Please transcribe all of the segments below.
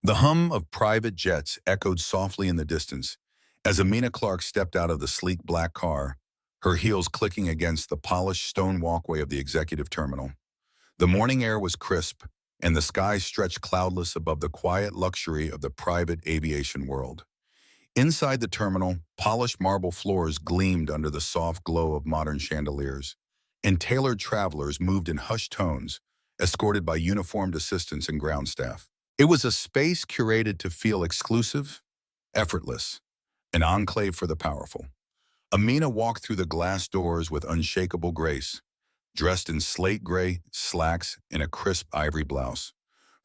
The hum of private jets echoed softly in the distance as Amina Clark stepped out of the sleek black car, her heels clicking against the polished stone walkway of the executive terminal. The morning air was crisp, and the sky stretched cloudless above the quiet luxury of the private aviation world. Inside the terminal, polished marble floors gleamed under the soft glow of modern chandeliers, and tailored travelers moved in hushed tones, escorted by uniformed assistants and ground staff. It was a space curated to feel exclusive, effortless, an enclave for the powerful. Amina walked through the glass doors with unshakable grace, dressed in slate gray slacks and a crisp ivory blouse.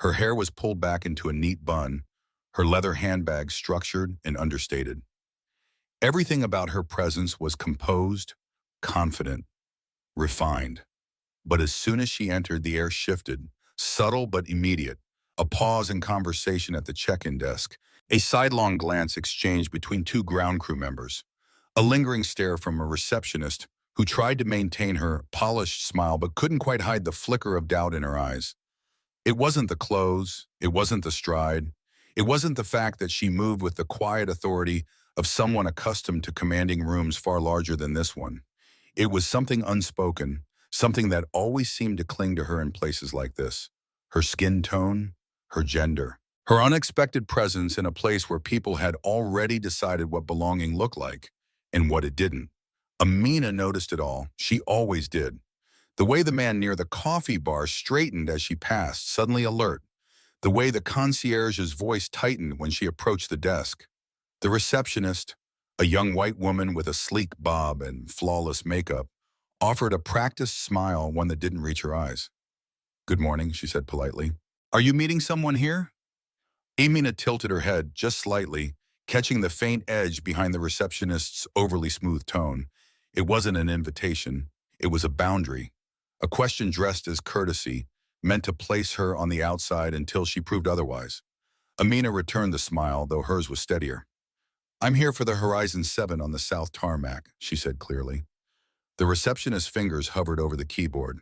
Her hair was pulled back into a neat bun, her leather handbag structured and understated. Everything about her presence was composed, confident, refined. But as soon as she entered, the air shifted, subtle but immediate. A pause in conversation at the check-in desk, a sidelong glance exchanged between two ground crew members, a lingering stare from a receptionist who tried to maintain her polished smile but couldn't quite hide the flicker of doubt in her eyes. It wasn't the clothes, it wasn't the stride, it wasn't the fact that she moved with the quiet authority of someone accustomed to commanding rooms far larger than this one. It was something unspoken, something that always seemed to cling to her in places like this. Her skin tone, her gender, her unexpected presence in a place where people had already decided what belonging looked like and what it didn't. Amina noticed it all. She always did. The way the man near the coffee bar straightened as she passed, suddenly alert. The way the concierge's voice tightened when she approached the desk. The receptionist, a young white woman with a sleek bob and flawless makeup, offered a practiced smile, one that didn't reach her eyes. "Good morning," she said politely. "Are you meeting someone here?" Amina tilted her head just slightly, catching the faint edge behind the receptionist's overly smooth tone. It wasn't an invitation. It was a boundary. A question dressed as courtesy, meant to place her on the outside until she proved otherwise. Amina returned the smile, though hers was steadier. "I'm here for the Horizon 7 on the South Tarmac," she said clearly. The receptionist's fingers hovered over the keyboard.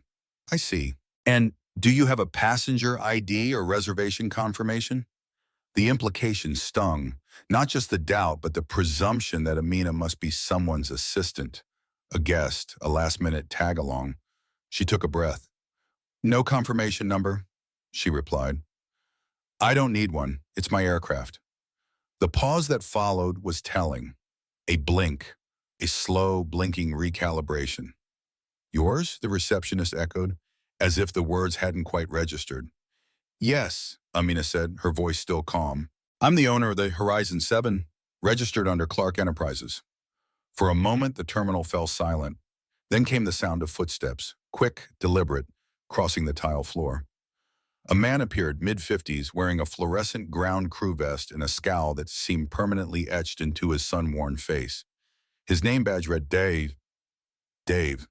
"I see. And do you have a passenger ID or reservation confirmation?" The implication stung, not just the doubt, but the presumption that Amina must be someone's assistant, a guest, a last-minute tag-along. She took a breath. "No confirmation number," she replied. "I don't need one. It's my aircraft." The pause that followed was telling. A blink, a slow, blinking recalibration. "Yours?" the receptionist echoed, as if the words hadn't quite registered. "Yes," Amina said, her voice still calm. "I'm the owner of the Horizon 7, registered under Clark Enterprises." For a moment, the terminal fell silent. Then came the sound of footsteps, quick, deliberate, crossing the tile floor. A man appeared, mid-50s, wearing a fluorescent ground crew vest and a scowl that seemed permanently etched into his sun-worn face. His name badge read Dave. "Dave.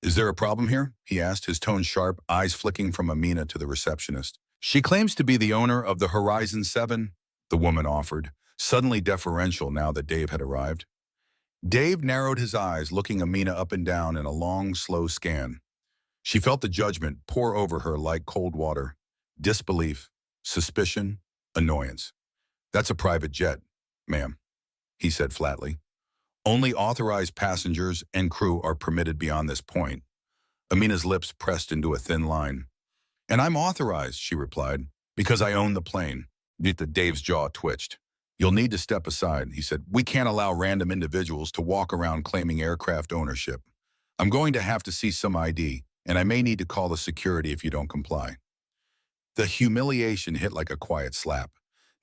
Is there a problem here?" he asked, his tone sharp, eyes flicking from Amina to the receptionist. "She claims to be the owner of the Horizon 7, the woman offered, suddenly deferential now that Dave had arrived. Dave narrowed his eyes, looking Amina up and down in a long, slow scan. She felt the judgment pour over her like cold water. Disbelief, suspicion, annoyance. "That's a private jet, ma'am," he said flatly. "Only authorized passengers and crew are permitted beyond this point." Amina's lips pressed into a thin line. "And I'm authorized," she replied, "because I own the plane." Dave's jaw twitched. "You'll need to step aside," he said. "We can't allow random individuals to walk around claiming aircraft ownership. I'm going to have to see some ID, and I may need to call the security if you don't comply." The humiliation hit like a quiet slap,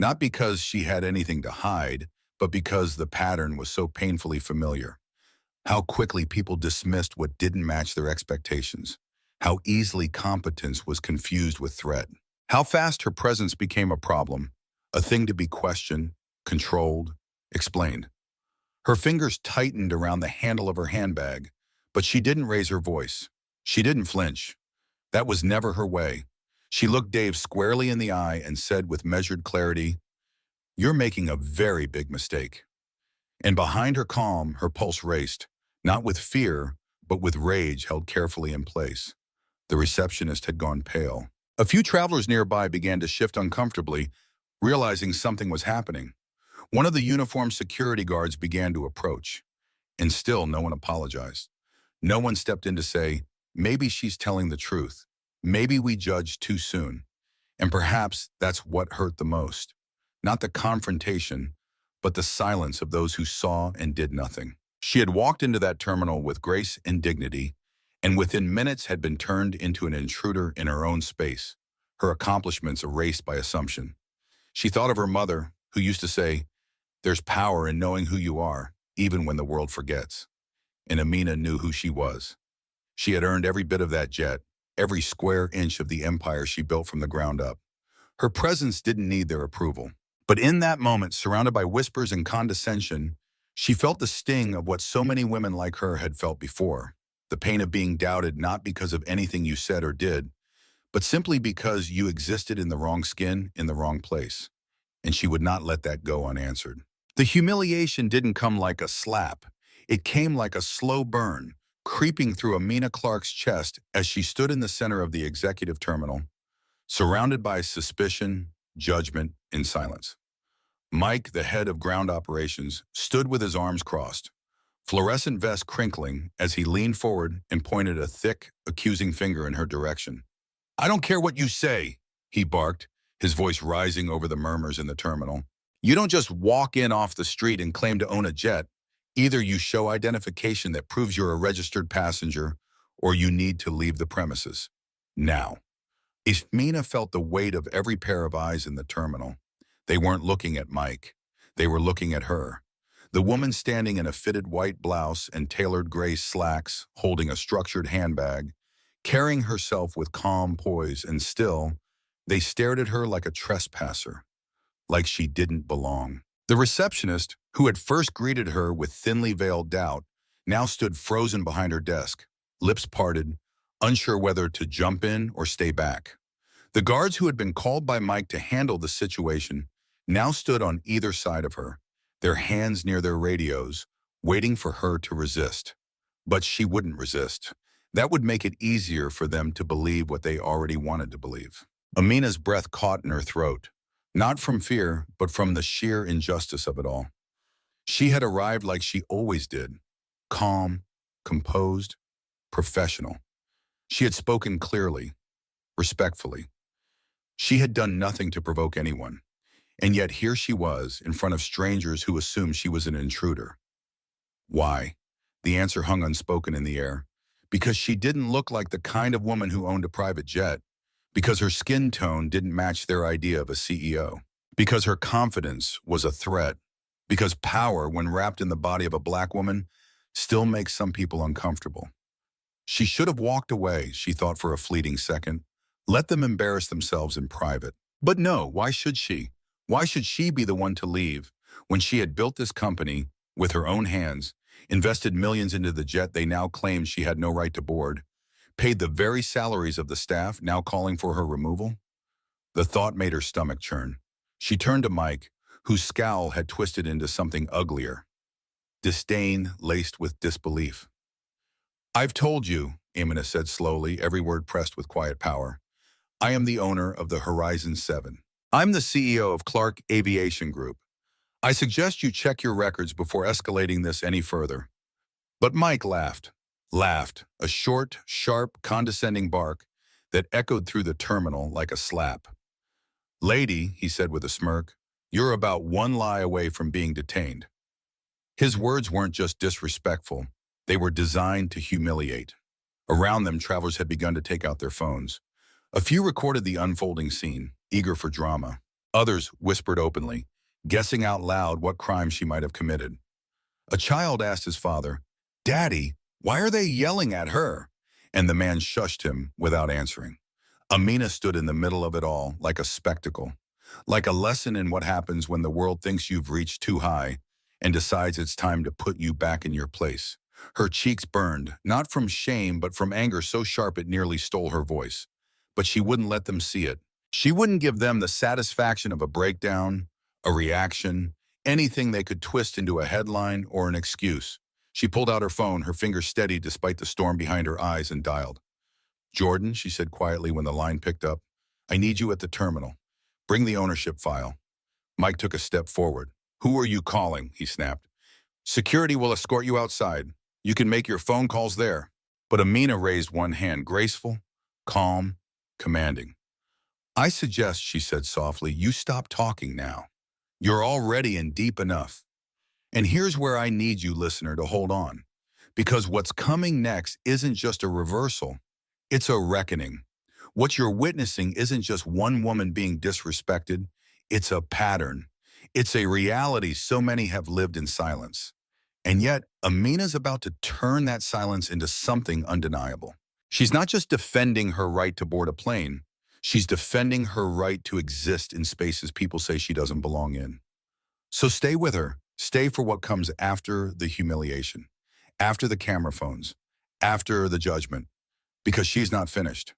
not because she had anything to hide, but because the pattern was so painfully familiar. How quickly people dismissed what didn't match their expectations. How easily competence was confused with threat. How fast her presence became a problem, a thing to be questioned, controlled, explained. Her fingers tightened around the handle of her handbag, but she didn't raise her voice. She didn't flinch. That was never her way. She looked Dave squarely in the eye and said with measured clarity, "You're making a very big mistake." And behind her calm, her pulse raced, not with fear, but with rage held carefully in place. The receptionist had gone pale. A few travelers nearby began to shift uncomfortably, Realizing something was happening, one of the uniformed security guards began to approach, and still no one apologized. No one stepped in to say, maybe she's telling the truth. Maybe we judged too soon. And perhaps that's what hurt the most. Not the confrontation, but the silence of those who saw and did nothing. She had walked into that terminal with grace and dignity, and within minutes had been turned into an intruder in her own space, her accomplishments erased by assumption. She thought of her mother, who used to say, there's power in knowing who you are, even when the world forgets. And Amina knew who she was. She had earned every bit of that jet, every square inch of the empire she built from the ground up. Her presence didn't need their approval. But in that moment, surrounded by whispers and condescension, she felt the sting of what so many women like her had felt before. The pain of being doubted not because of anything you said or did, but simply because you existed in the wrong skin, in the wrong place. And she would not let that go unanswered. The humiliation didn't come like a slap. It came like a slow burn, creeping through Amina Clark's chest as she stood in the center of the executive terminal, surrounded by suspicion, judgment, and silence. Mike, the head of ground operations, stood with his arms crossed, fluorescent vest crinkling as he leaned forward and pointed a thick, accusing finger in her direction. I don't care what you say, he barked, his voice rising over the murmurs in the terminal. You don't just walk in off the street and claim to own a jet. Either you show identification that proves you're a registered passenger, or you need to leave the premises. Now. Ismina felt the weight of every pair of eyes in the terminal. They weren't looking at Mike. They were looking at her. The woman standing in a fitted white blouse and tailored gray slacks, holding a structured handbag, carrying herself with calm poise, and still, they stared at her like a trespasser, like she didn't belong. The receptionist, who had first greeted her with thinly veiled doubt, now stood frozen behind her desk, lips parted, unsure whether to jump in or stay back. The guards who had been called by Mike to handle the situation now stood on either side of her, their hands near their radios, waiting for her to resist. But she wouldn't resist. That would make it easier for them to believe what they already wanted to believe. Amina's breath caught in her throat, not from fear, but from the sheer injustice of it all. She had arrived like she always did, calm, composed, professional. She had spoken clearly, respectfully. She had done nothing to provoke anyone, and yet here she was in front of strangers who assumed she was an intruder. Why? The answer hung unspoken in the air. Because she didn't look like the kind of woman who owned a private jet. Because her skin tone didn't match their idea of a CEO. Because her confidence was a threat. Because power, when wrapped in the body of a black woman, still makes some people uncomfortable. She should have walked away, she thought for a fleeting second. Let them embarrass themselves in private. But no, why should she? Why should she be the one to leave when she had built this company with her own hands, invested millions into the jet they now claimed she had no right to board, paid the very salaries of the staff now calling for her removal? The thought made her stomach churn. She turned to Mike, whose scowl had twisted into something uglier. Disdain laced with disbelief. I've told you, Amina said slowly, every word pressed with quiet power. I am the owner of the Horizon 7. I'm the CEO of Clark Aviation Group. I suggest you check your records before escalating this any further. But Mike laughed, a short, sharp, condescending bark that echoed through the terminal like a slap. Lady, he said with a smirk, you're about one lie away from being detained. His words weren't just disrespectful. They were designed to humiliate. Around them, travelers had begun to take out their phones. A few recorded the unfolding scene, eager for drama. Others whispered openly, guessing out loud what crime she might have committed. A child asked his father, Daddy, why are they yelling at her? And the man shushed him without answering. Amina stood in the middle of it all like a spectacle, like a lesson in what happens when the world thinks you've reached too high and decides it's time to put you back in your place. Her cheeks burned, not from shame, but from anger so sharp it nearly stole her voice. But she wouldn't let them see it. She wouldn't give them the satisfaction of a breakdown, a reaction, anything they could twist into a headline or an excuse. She pulled out her phone, her fingers steady despite the storm behind her eyes, and dialed. Jordan, she said quietly when the line picked up, I need you at the terminal. Bring the ownership file. Mike took a step forward. "Who are you calling?" he snapped. "Security will escort you outside. You can make your phone calls there." But Amina raised one hand, graceful, calm, commanding. "I suggest," she said softly, "you stop talking now. You're already in deep enough. And here's where I need you, listener, to hold on. Because what's coming next isn't just a reversal, it's a reckoning. What you're witnessing isn't just one woman being disrespected, it's a pattern. It's a reality so many have lived in silence. And yet, Amina's about to turn that silence into something undeniable. She's not just defending her right to board a plane, she's defending her right to exist in spaces people say she doesn't belong in. So stay with her. Stay for what comes after the humiliation, after the camera phones, after the judgment, because she's not finished.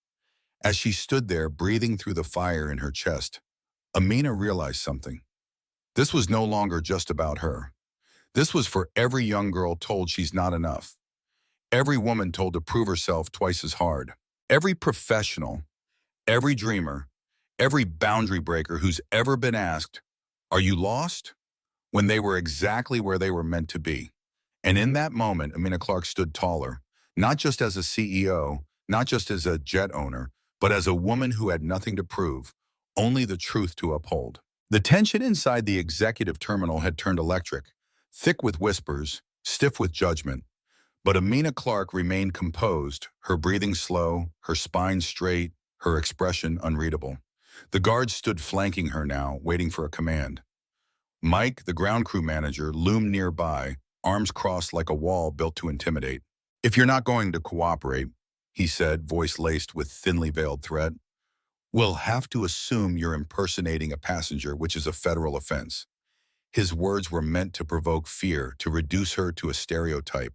As she stood there, breathing through the fire in her chest, Amina realized something. This was no longer just about her. This was for every young girl told she's not enough. Every woman told to prove herself twice as hard. Every professional, every dreamer, every boundary breaker who's ever been asked, "Are you lost?" when they were exactly where they were meant to be. And in that moment, Amina Clark stood taller, not just as a CEO, not just as a jet owner, but as a woman who had nothing to prove, only the truth to uphold. The tension inside the executive terminal had turned electric, thick with whispers, stiff with judgment. But Amina Clark remained composed, her breathing slow, her spine straight, her expression unreadable. The guards stood flanking her now, waiting for a command. Mike, the ground crew manager, loomed nearby, arms crossed like a wall built to intimidate. "If you're not going to cooperate," he said, voice laced with thinly veiled threat, "we'll have to assume you're impersonating a passenger, which is a federal offense." His words were meant to provoke fear, to reduce her to a stereotype,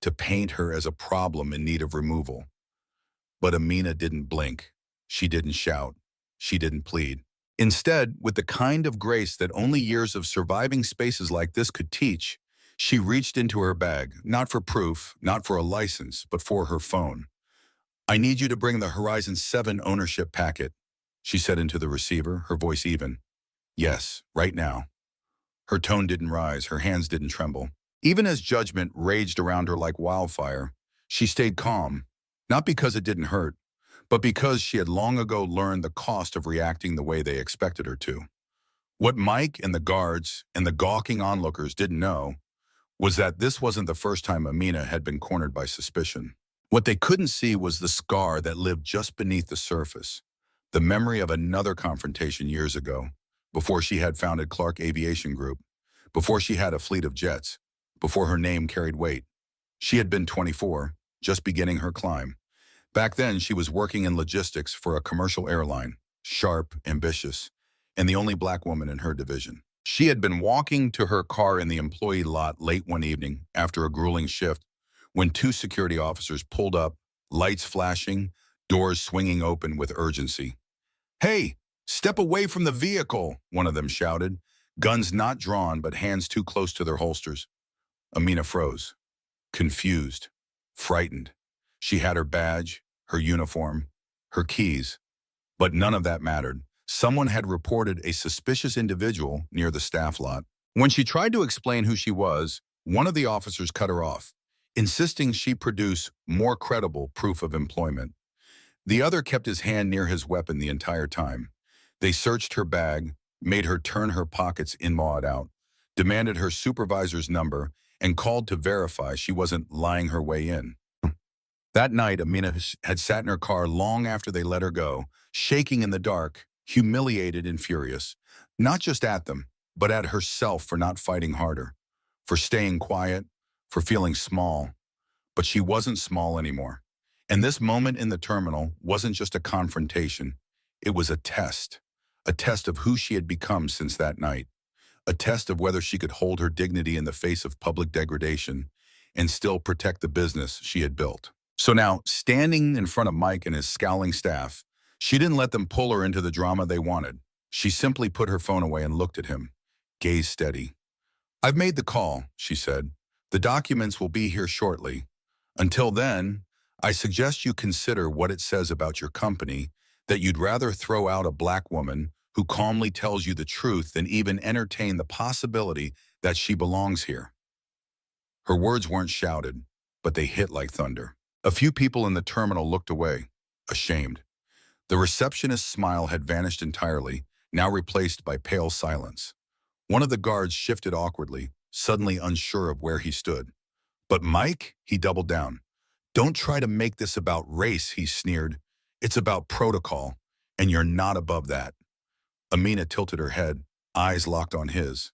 to paint her as a problem in need of removal. But Amina didn't blink. She didn't shout. She didn't plead. Instead, with the kind of grace that only years of surviving spaces like this could teach, she reached into her bag, not for proof, not for a license, but for her phone. "I need you to bring the Horizon 7 ownership packet," she said into the receiver, her voice even. "Yes, right now." Her tone didn't rise, her hands didn't tremble. Even as judgment raged around her like wildfire, she stayed calm, not because it didn't hurt, but because she had long ago learned the cost of reacting the way they expected her to. What Mike and the guards and the gawking onlookers didn't know was that this wasn't the first time Amina had been cornered by suspicion. What they couldn't see was the scar that lived just beneath the surface, the memory of another confrontation years ago, before she had founded Clark Aviation Group, before she had a fleet of jets, before her name carried weight. She had been 24, just beginning her climb. Back then, she was working in logistics for a commercial airline, sharp, ambitious, and the only black woman in her division. She had been walking to her car in the employee lot late one evening after a grueling shift when two security officers pulled up, lights flashing, doors swinging open with urgency. "Hey, step away from the vehicle," one of them shouted, guns not drawn but hands too close to their holsters. Amina froze, confused, frightened. She had her badge, her uniform, her keys, but none of that mattered. Someone had reported a suspicious individual near the staff lot. When she tried to explain who she was, one of the officers cut her off, insisting she produce more credible proof of employment. The other kept his hand near his weapon the entire time. They searched her bag, made her turn her pockets inward out, demanded her supervisor's number, and called to verify she wasn't lying her way in. That night, Amina had sat in her car long after they let her go, shaking in the dark, humiliated and furious, not just at them, but at herself for not fighting harder, for staying quiet, for feeling small. But she wasn't small anymore. And this moment in the terminal wasn't just a confrontation. It was a test of who she had become since that night, a test of whether she could hold her dignity in the face of public degradation and still protect the business she had built. So now, standing in front of Mike and his scowling staff, she didn't let them pull her into the drama they wanted. She simply put her phone away and looked at him, gaze steady. "I've made the call," she said. "The documents will be here shortly. Until then, I suggest you consider what it says about your company that you'd rather throw out a black woman who calmly tells you the truth than even entertain the possibility that she belongs here. Her words weren't shouted, but they hit like thunder. A few people in the terminal looked away, ashamed. The receptionist's smile had vanished entirely, now replaced by pale silence. One of the guards shifted awkwardly, suddenly unsure of where he stood. "But Mike," he doubled down. "Don't try to make this about race," he sneered. "It's about protocol, and you're not above that." Amina tilted her head, eyes locked on his.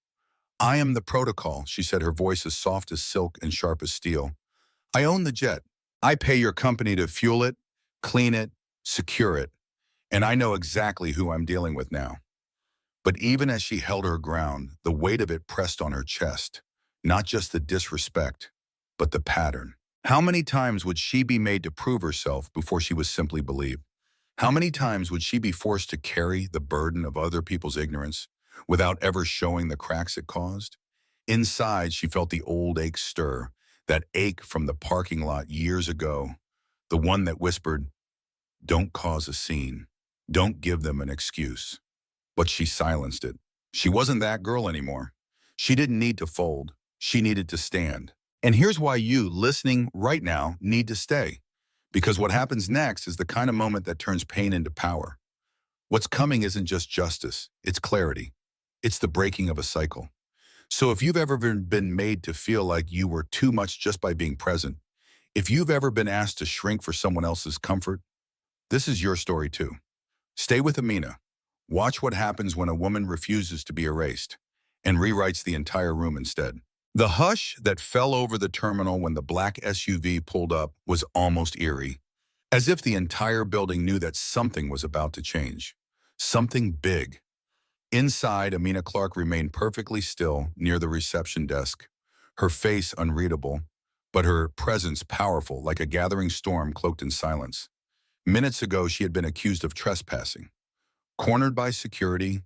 "I am the protocol," she said, her voice as soft as silk and sharp as steel. "I own the jet. I pay your company to fuel it, clean it, secure it, and I know exactly who I'm dealing with now." But even as she held her ground, the weight of it pressed on her chest. Not just the disrespect, but the pattern. How many times would she be made to prove herself before she was simply believed? How many times would she be forced to carry the burden of other people's ignorance without ever showing the cracks it caused? Inside, she felt the old ache stir, that ache from the parking lot years ago, the one that whispered, "Don't cause a scene. Don't give them an excuse." But she silenced it. She wasn't that girl anymore. She didn't need to fold. She needed to stand. And here's why you, listening right now, need to stay. Because what happens next is the kind of moment that turns pain into power. What's coming isn't just justice, it's clarity. It's the breaking of a cycle. So if you've ever been made to feel like you were too much just by being present, if you've ever been asked to shrink for someone else's comfort, this is your story too. Stay with Amina. Watch what happens when a woman refuses to be erased and rewrites the entire room instead. The hush that fell over the terminal when the black SUV pulled up was almost eerie, as if the entire building knew that something was about to change. Something big. Inside, Amina Clark remained perfectly still near the reception desk, her face unreadable, but her presence powerful like a gathering storm cloaked in silence. Minutes ago, she had been accused of trespassing, cornered by security,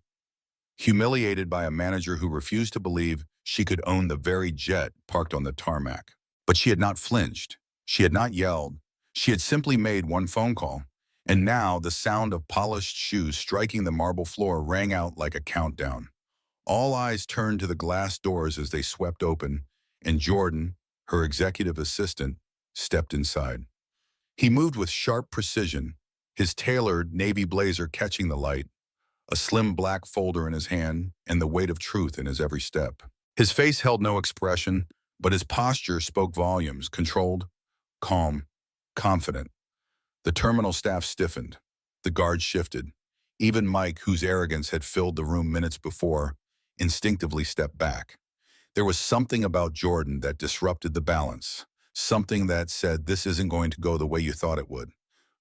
humiliated by a manager who refused to believe she could own the very jet parked on the tarmac. But she had not flinched. She had not yelled. She had simply made one phone call. And now the sound of polished shoes striking the marble floor rang out like a countdown. All eyes turned to the glass doors as they swept open, and Jordan, her executive assistant, stepped inside. He moved with sharp precision, his tailored navy blazer catching the light, a slim black folder in his hand, and the weight of truth in his every step. His face held no expression, but his posture spoke volumes, controlled, calm, confident. The terminal staff stiffened. The guards shifted. Even Mike, whose arrogance had filled the room minutes before, instinctively stepped back. There was something about Jordan that disrupted the balance, something that said, "This isn't going to go the way you thought it would."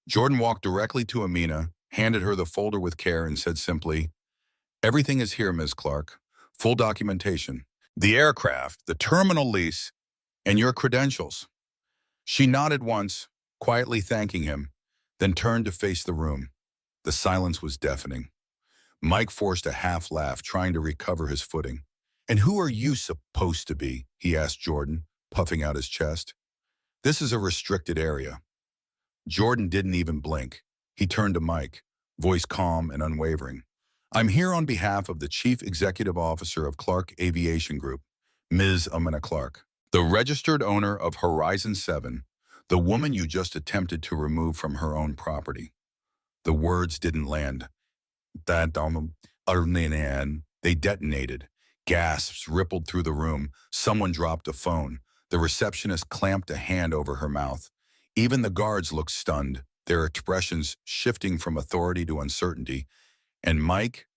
Jordan walked directly to Amina, handed her the folder with care, and said simply, "Everything is here, Ms. Clark. Full documentation. The aircraft, the terminal lease, and your credentials." She nodded once, quietly thanking him, then turned to face the room. The silence was deafening. Mike forced a half laugh, trying to recover his footing. "And who are you supposed to be?" he asked Jordan, puffing out his chest. "This is a restricted area." Jordan didn't even blink. He turned to Mike, voice calm and unwavering. "I'm here on behalf of the Chief Executive Officer of Clark Aviation Group, Ms. Amina Clark, the registered owner of Horizon 7, the woman you just attempted to remove from her own property." The words didn't land. They detonated. Gasps rippled through the room. Someone dropped a phone. The receptionist clamped a hand over her mouth. Even the guards looked stunned, their expressions shifting from authority to uncertainty. And Mike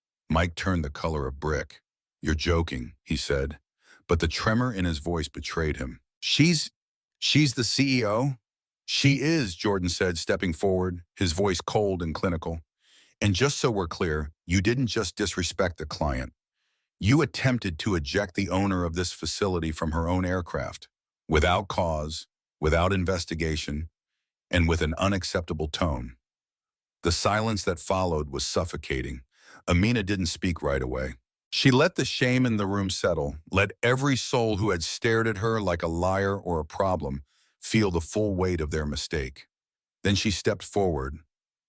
turned the color of brick. "You're joking," he said, but the tremor in his voice betrayed him. She's the CEO?" "She is," Jordan said, stepping forward, his voice cold and clinical. "And just so we're clear, you didn't just disrespect the client. You attempted to eject the owner of this facility from her own aircraft, without cause, without investigation, and with an unacceptable tone." The silence that followed was suffocating. Amina didn't speak right away. She let the shame in the room settle, let every soul who had stared at her like a liar or a problem feel the full weight of their mistake. Then she stepped forward,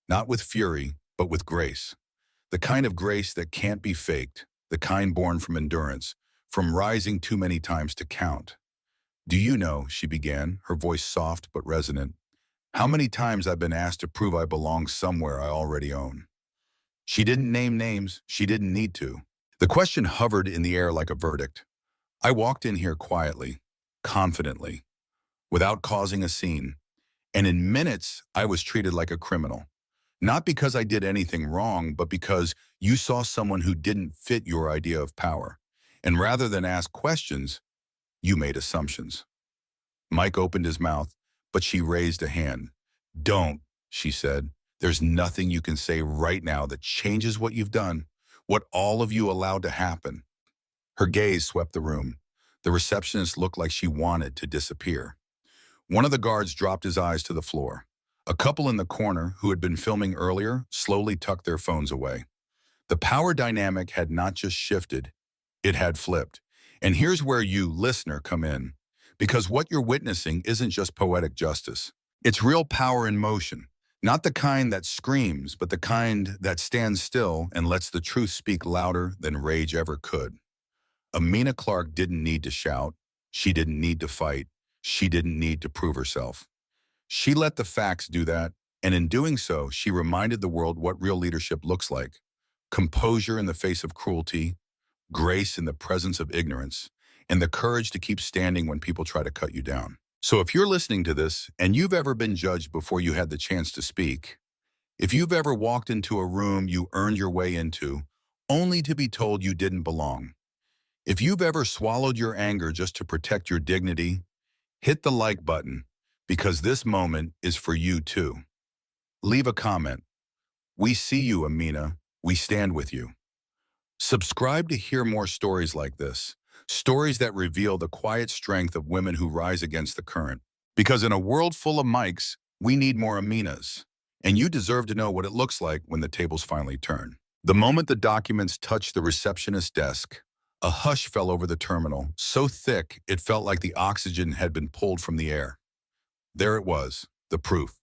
not with fury, but with grace. The kind of grace that can't be faked, the kind born from endurance, from rising too many times to count. Do you know, she began, her voice soft but resonant, how many times I've been asked to prove I belong somewhere I already own? She didn't name names, she didn't need to. The question hovered in the air like a verdict. I walked in here quietly, confidently, without causing a scene, and in minutes I was treated like a criminal. Not because I did anything wrong, but because you saw someone who didn't fit your idea of power. And rather than ask questions, you made assumptions. Mike opened his mouth, but she raised a hand. Don't, she said. There's nothing you can say right now that changes what you've done, what all of you allowed to happen. Her gaze swept the room. The receptionist looked like she wanted to disappear. One of the guards dropped his eyes to the floor. A couple in the corner, who had been filming earlier, slowly tucked their phones away. The power dynamic had not just shifted, it had flipped. And here's where you, listener, come in. Because what you're witnessing isn't just poetic justice. It's real power in motion. Not the kind that screams, but the kind that stands still and lets the truth speak louder than rage ever could. Amina Clark didn't need to shout. She didn't need to fight. She didn't need to prove herself. She let the facts do that, and in doing so, she reminded the world what real leadership looks like. Composure in the face of cruelty, grace in the presence of ignorance, and the courage to keep standing when people try to cut you down. So if you're listening to this and you've ever been judged before you had the chance to speak, if you've ever walked into a room you earned your way into, only to be told you didn't belong, if you've ever swallowed your anger just to protect your dignity, hit the like button, because this moment is for you too. Leave a comment. We see you, Amina. We stand with you. Subscribe to hear more stories like this, stories that reveal the quiet strength of women who rise against the current. Because in a world full of Mikes, we need more Aminas. And you deserve to know what it looks like when the tables finally turn. The moment the documents touched the receptionist's desk, a hush fell over the terminal, so thick it felt like the oxygen had been pulled from the air. There it was, the proof.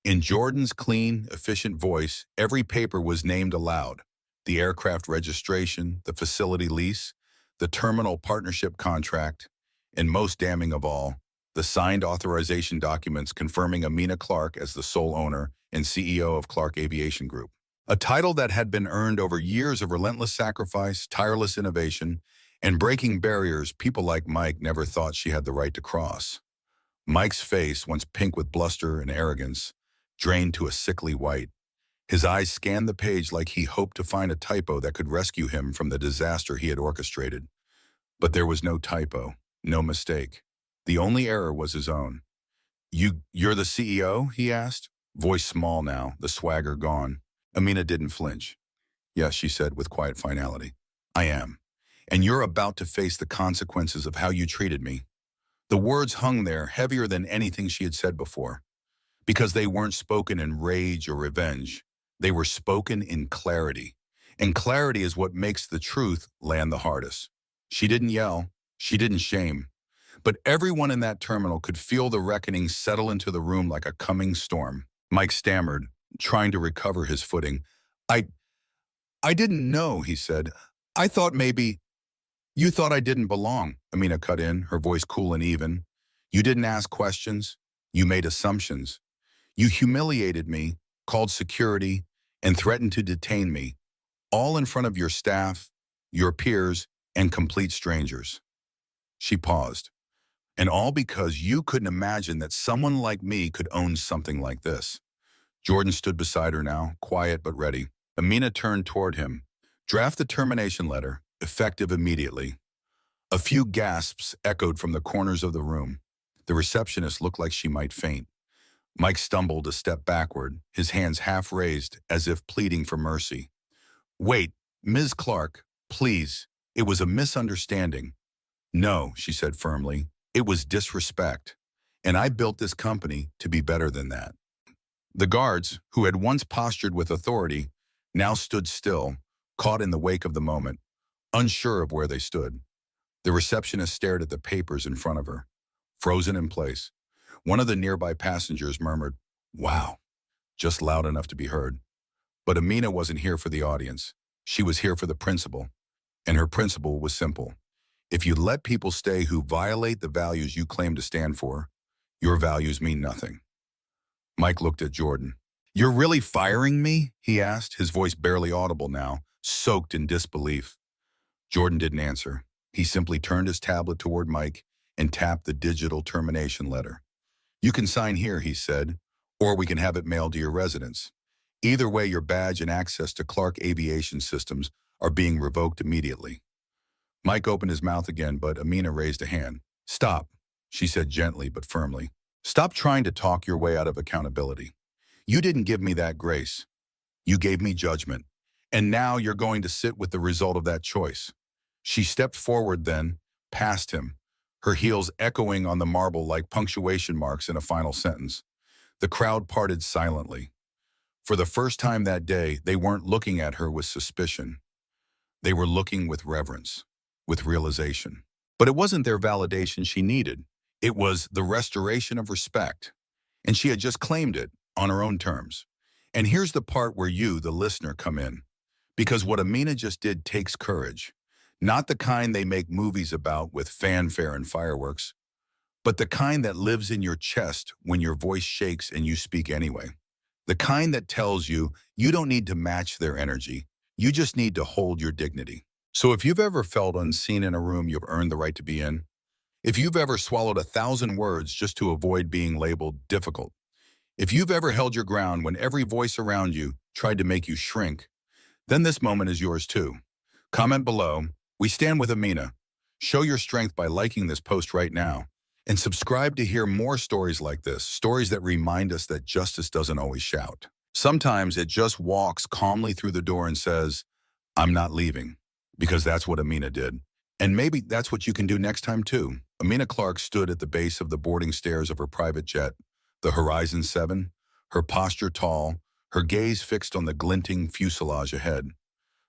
In Jordan's clean, efficient voice, every paper was named aloud. The aircraft registration, the facility lease, the terminal partnership contract, and most damning of all, the signed authorization documents confirming Amina Clark as the sole owner and CEO of Clark Aviation Group. A title that had been earned over years of relentless sacrifice, tireless innovation, and breaking barriers people like Mike never thought she had the right to cross. Mike's face, once pink with bluster and arrogance, drained to a sickly white. His eyes scanned the page like he hoped to find a typo that could rescue him from the disaster he had orchestrated. But there was no typo, no mistake. The only error was his own. You're the CEO? He asked, voice small now, the swagger gone. Amina didn't flinch. Yes, she said with quiet finality. I am. And you're about to face the consequences of how you treated me. The words hung there, heavier than anything she had said before. Because they weren't spoken in rage or revenge. They were spoken in clarity. And clarity is what makes the truth land the hardest. She didn't yell. She didn't shame. But everyone in that terminal could feel the reckoning settle into the room like a coming storm. Mike stammered, trying to recover his footing. I didn't know, he said. I thought maybe... You thought I didn't belong, Amina cut in, her voice cool and even. You didn't ask questions. You made assumptions. You humiliated me, called security, and threatened to detain me, all in front of your staff, your peers, and complete strangers. She paused. And all because you couldn't imagine that someone like me could own something like this. Jordan stood beside her now, quiet but ready. Amina turned toward him. Draft the termination letter, effective immediately. A few gasps echoed from the corners of the room. The receptionist looked like she might faint. Mike stumbled a step backward, his hands half raised as if pleading for mercy. Wait, Ms. Clark, please. It was a misunderstanding. No, she said firmly. It was disrespect. And I built this company to be better than that. The guards, who had once postured with authority, now stood still, caught in the wake of the moment, unsure of where they stood. The receptionist stared at the papers in front of her, frozen in place. One of the nearby passengers murmured, "Wow," just loud enough to be heard. But Amina wasn't here for the audience. She was here for the principle. And her principle was simple. If you let people stay who violate the values you claim to stand for, your values mean nothing. Mike looked at Jordan. "You're really firing me?" he asked, his voice barely audible now, soaked in disbelief. Jordan didn't answer. He simply turned his tablet toward Mike and tapped the digital termination letter. "You can sign here," he said, "or we can have it mailed to your residence. Either way, your badge and access to Clark Aviation Systems are being revoked immediately." Mike opened his mouth again, but Amina raised a hand. "Stop," she said gently but firmly. "Stop trying to talk your way out of accountability. You didn't give me that grace. You gave me judgment. And now you're going to sit with the result of that choice." She stepped forward then, past him, her heels echoing on the marble like punctuation marks in a final sentence. The crowd parted silently. For the first time that day, they weren't looking at her with suspicion. They were looking with reverence, with realization. But it wasn't their validation she needed. It was the restoration of respect. And she had just claimed it on her own terms. And here's the part where you, the listener, come in. Because what Amina just did takes courage. Not the kind they make movies about with fanfare and fireworks, but the kind that lives in your chest when your voice shakes and you speak anyway. The kind that tells you you don't need to match their energy. You just need to hold your dignity. So if you've ever felt unseen in a room you've earned the right to be in, if you've ever swallowed 1,000 words just to avoid being labeled difficult, if you've ever held your ground when every voice around you tried to make you shrink, then this moment is yours too. Comment below. We stand with Amina. Show your strength by liking this post right now. And subscribe to hear more stories like this, stories that remind us that justice doesn't always shout. Sometimes it just walks calmly through the door and says, "I'm not leaving," because that's what Amina did. And maybe that's what you can do next time too. Amina Clark stood at the base of the boarding stairs of her private jet, the Horizon 7, her posture tall, her gaze fixed on the glinting fuselage ahead.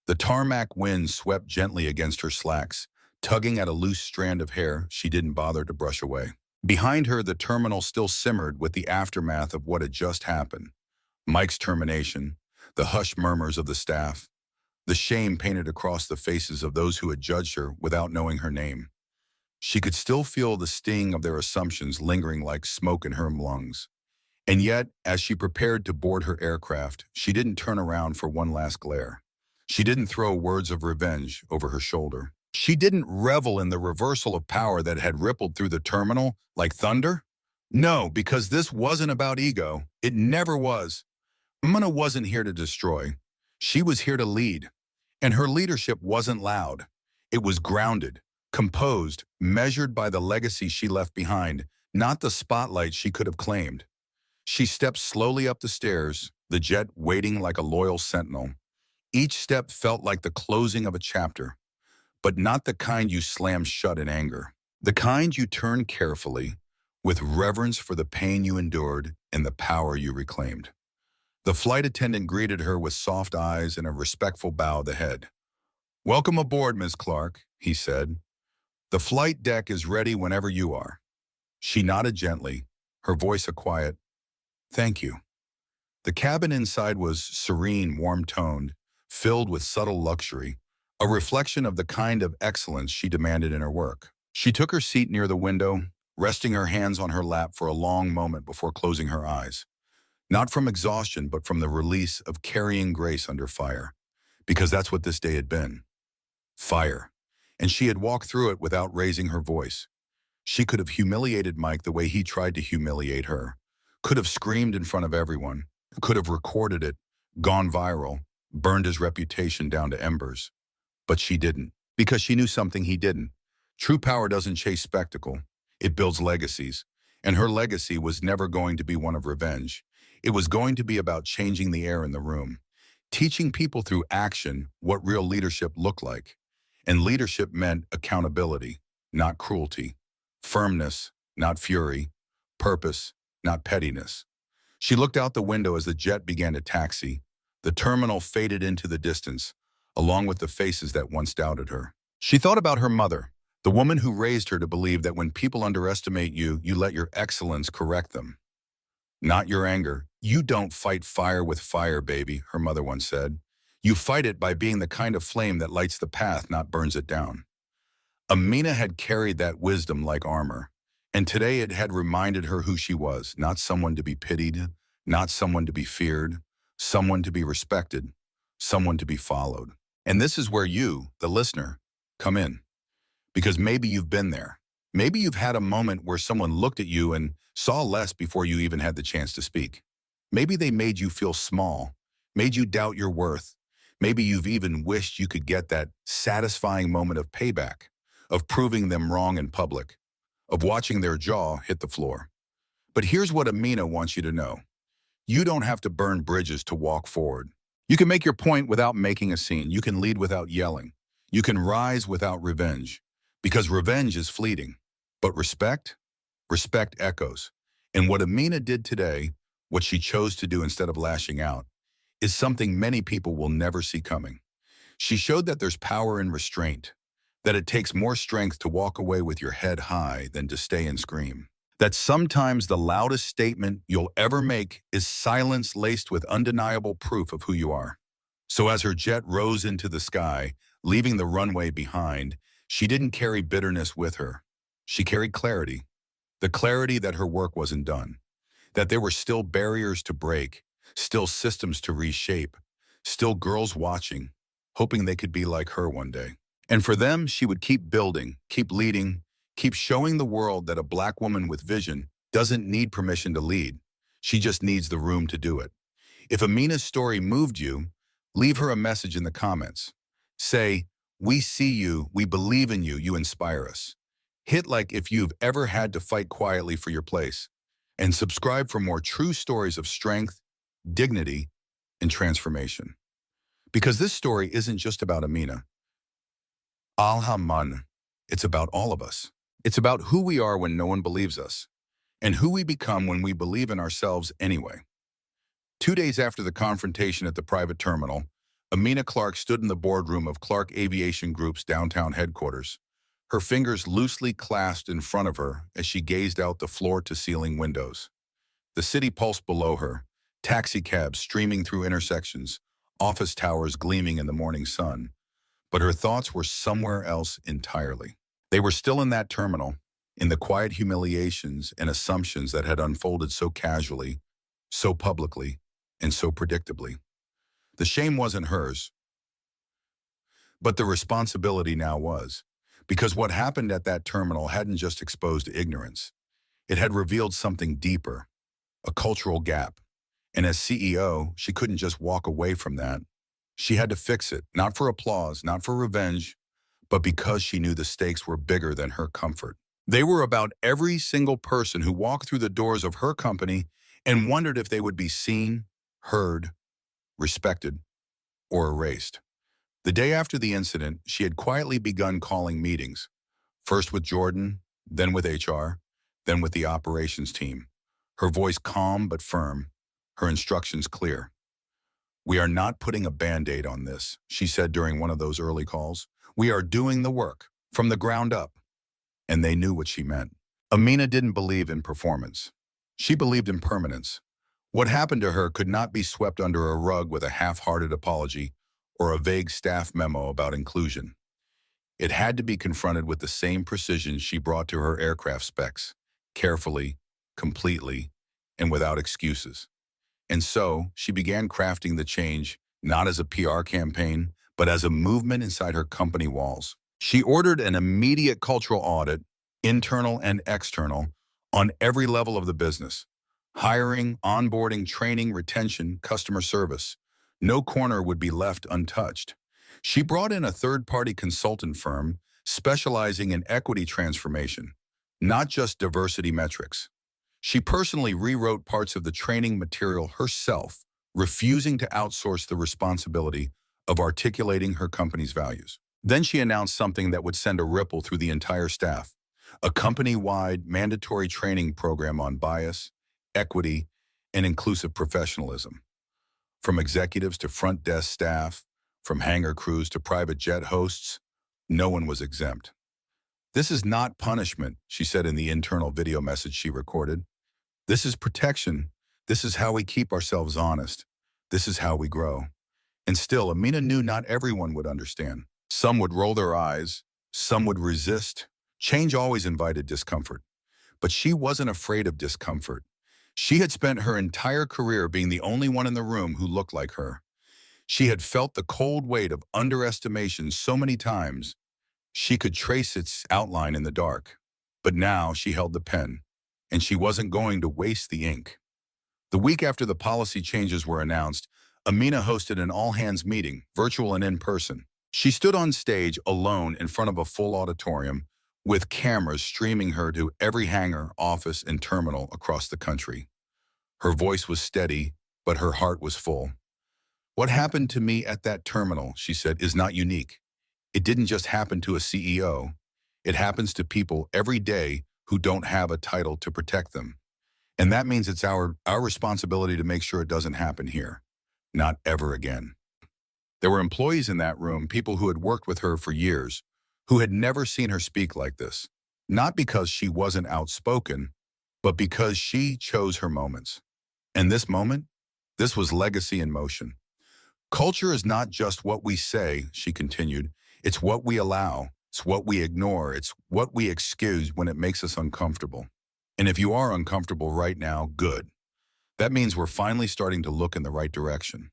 The tarmac wind swept gently against her slacks, tugging at a loose strand of hair she didn't bother to brush away. Behind her, the terminal still simmered with the aftermath of what had just happened. Mike's termination, the hushed murmurs of the staff, the shame painted across the faces of those who had judged her without knowing her name. She could still feel the sting of their assumptions lingering like smoke in her lungs. And yet, as she prepared to board her aircraft, she didn't turn around for one last glare. She didn't throw words of revenge over her shoulder. She didn't revel in the reversal of power that had rippled through the terminal like thunder. No, because this wasn't about ego. It never was. Amina wasn't here to destroy. She was here to lead. And her leadership wasn't loud. It was grounded, composed, measured by the legacy she left behind, not the spotlight she could have claimed. She stepped slowly up the stairs, the jet waiting like a loyal sentinel. Each step felt like the closing of a chapter, but not the kind you slam shut in anger. The kind you turn carefully, with reverence for the pain you endured and the power you reclaimed. The flight attendant greeted her with soft eyes and a respectful bow of the head. "Welcome aboard, Ms. Clark," he said. "The flight deck is ready whenever you are." She nodded gently, her voice a quiet, "Thank you." The cabin inside was serene, warm-toned, filled with subtle luxury, a reflection of the kind of excellence she demanded in her work. She took her seat near the window, resting her hands on her lap for a long moment before closing her eyes. Not from exhaustion, but from the release of carrying grace under fire. Because that's what this day had been. Fire. And she had walked through it without raising her voice. She could have humiliated Mike the way he tried to humiliate her. Could have screamed in front of everyone. Could have recorded it, gone viral, burned his reputation down to embers. But she didn't, because she knew something he didn't. True power doesn't chase spectacle. It builds legacies. And her legacy was never going to be one of revenge. It was going to be about changing the air in the room, teaching people through action what real leadership looked like. And leadership meant accountability, not cruelty, firmness, not fury, purpose, not pettiness. She looked out the window as the jet began to taxi. The terminal faded into the distance, along with the faces that once doubted her. She thought about her mother, the woman who raised her to believe that when people underestimate you, you let your excellence correct them. Not your anger, "You don't fight fire with fire, baby," her mother once said. "You fight it by being the kind of flame that lights the path, not burns it down." Amina had carried that wisdom like armor, and today it had reminded her who she was, not someone to be pitied, not someone to be feared, someone to be respected, someone to be followed. And this is where you, the listener, come in. Because maybe you've been there. Maybe you've had a moment where someone looked at you and saw less before you even had the chance to speak. Maybe they made you feel small, made you doubt your worth. Maybe you've even wished you could get that satisfying moment of payback, of proving them wrong in public, of watching their jaw hit the floor. But here's what Amina wants you to know. You don't have to burn bridges to walk forward. You can make your point without making a scene. You can lead without yelling. You can rise without revenge. Because revenge is fleeting. But respect? Respect echoes. And what Amina did today, what she chose to do instead of lashing out, is something many people will never see coming. She showed that there's power in restraint, that it takes more strength to walk away with your head high than to stay and scream. That sometimes the loudest statement you'll ever make is silence laced with undeniable proof of who you are. So as her jet rose into the sky, leaving the runway behind, she didn't carry bitterness with her. She carried clarity. The clarity that her work wasn't done, that there were still barriers to break, still systems to reshape, still girls watching, hoping they could be like her one day. And for them, she would keep building, keep leading, keep showing the world that a Black woman with vision doesn't need permission to lead. She just needs the room to do it. If Amina's story moved you, leave her a message in the comments. Say, "We see you, we believe in you, you inspire us." Hit like if you've ever had to fight quietly for your place. And subscribe for more true stories of strength, dignity, and transformation. Because this story isn't just about Amina. Al-Haman. It's about all of us. It's about who we are when no one believes us, and who we become when we believe in ourselves anyway. 2 days after the confrontation at the private terminal, Amina Clark stood in the boardroom of Clark Aviation Group's downtown headquarters, her fingers loosely clasped in front of her as she gazed out the floor-to-ceiling windows. The city pulsed below her, taxicabs streaming through intersections, office towers gleaming in the morning sun. But her thoughts were somewhere else entirely. They were still in that terminal, in the quiet humiliations and assumptions that had unfolded so casually, so publicly, and so predictably. The shame wasn't hers, but the responsibility now was. Because what happened at that terminal hadn't just exposed ignorance. It had revealed something deeper, a cultural gap. And as CEO, she couldn't just walk away from that. She had to fix it, not for applause, not for revenge, but because she knew the stakes were bigger than her comfort. They were about every single person who walked through the doors of her company and wondered if they would be seen, heard, respected, or erased. The day after the incident, she had quietly begun calling meetings, first with Jordan, then with HR, then with the operations team. Her voice calm but firm, her instructions clear. "We are not putting a Band-Aid on this," she said during one of those early calls. "We are doing the work, from the ground up." And they knew what she meant. Amina didn't believe in performance. She believed in permanence. What happened to her could not be swept under a rug with a half-hearted apology or a vague staff memo about inclusion. It had to be confronted with the same precision she brought to her aircraft specs, carefully, completely, and without excuses. And so, she began crafting the change, not as a PR campaign, but as a movement inside her company walls. She ordered an immediate cultural audit, internal and external, on every level of the business. Hiring, onboarding, training, retention, customer service. No corner would be left untouched. She brought in a third-party consultant firm specializing in equity transformation, not just diversity metrics. She personally rewrote parts of the training material herself, refusing to outsource the responsibility of articulating her company's values. Then she announced something that would send a ripple through the entire staff, a company-wide mandatory training program on bias, equity, and inclusive professionalism. From executives to front desk staff, from hangar crews to private jet hosts, no one was exempt. "This is not punishment," she said in the internal video message she recorded. "This is protection. This is how we keep ourselves honest. This is how we grow. And still, Amina knew not everyone would understand. Some would roll their eyes. Some would resist. Change always invited discomfort. But she wasn't afraid of discomfort. She had spent her entire career being the only one in the room who looked like her. She had felt the cold weight of underestimation so many times, she could trace its outline in the dark. But now she held the pen, and she wasn't going to waste the ink. The week after the policy changes were announced, Amina hosted an all-hands meeting, virtual and in person. She stood on stage alone in front of a full auditorium, with cameras streaming her to every hangar, office, and terminal across the country. Her voice was steady, but her heart was full. What happened to me at that terminal, she said, is not unique. It didn't just happen to a CEO. It happens to people every day who don't have a title to protect them. And that means it's our responsibility to make sure it doesn't happen here. Not ever again. There were employees in that room, people who had worked with her for years, who had never seen her speak like this. Not because she wasn't outspoken, but because she chose her moments. And this moment, this was legacy in motion. Culture is not just what we say, she continued. It's what we allow. It's what we ignore. It's what we excuse when it makes us uncomfortable. And if you are uncomfortable right now, good. That means we're finally starting to look in the right direction.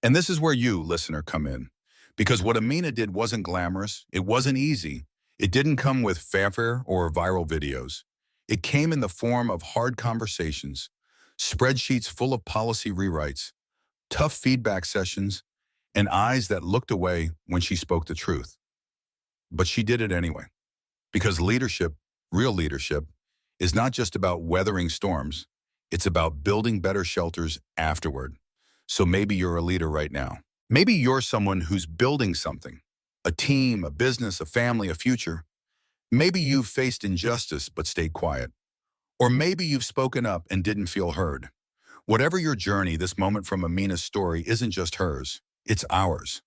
And this is where you, listener, come in. Because what Amina did wasn't glamorous. It wasn't easy. It didn't come with fanfare or viral videos. It came in the form of hard conversations, spreadsheets full of policy rewrites, tough feedback sessions, and eyes that looked away when she spoke the truth. But she did it anyway. Because leadership, real leadership, is not just about weathering storms. It's about building better shelters afterward. So maybe you're a leader right now. Maybe you're someone who's building something, a team, a business, a family, a future. Maybe you've faced injustice but stayed quiet. Or maybe you've spoken up and didn't feel heard. Whatever your journey, this moment from Amina's story isn't just hers, it's ours.